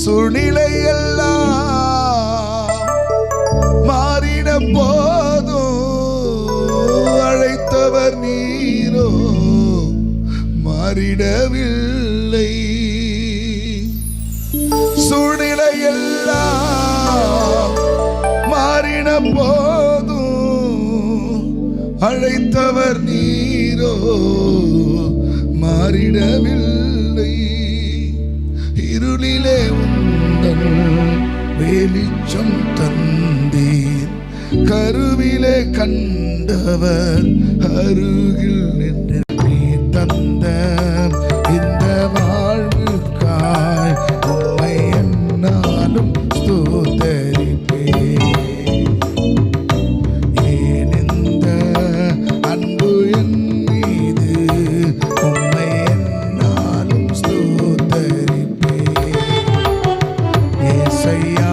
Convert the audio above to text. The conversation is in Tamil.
சூழ்நிலை எல்லாம் மாறின போதும் அழைத்தவர் நீரோ மாறிடவில்லை. சூழ்நிலை எல்லாம் மாறின போதும் அழைத்தவர் நீரோ மாறிடவில்லை. இருளிலே உந்தன் வெளிச்சம் தந்தீர், கருவிலே கண்டவர் அருகில் நின்று நீர் தந்த இந்த வாழ்வுக்காய் உம்மை என்னாலும் ஸ்தோத்தரிப்பேன். ஏன் இந்த அன்பு என் மீது உம்மை என்னாலும் ஸ்தோத்தரிப்பேன். ஏசையா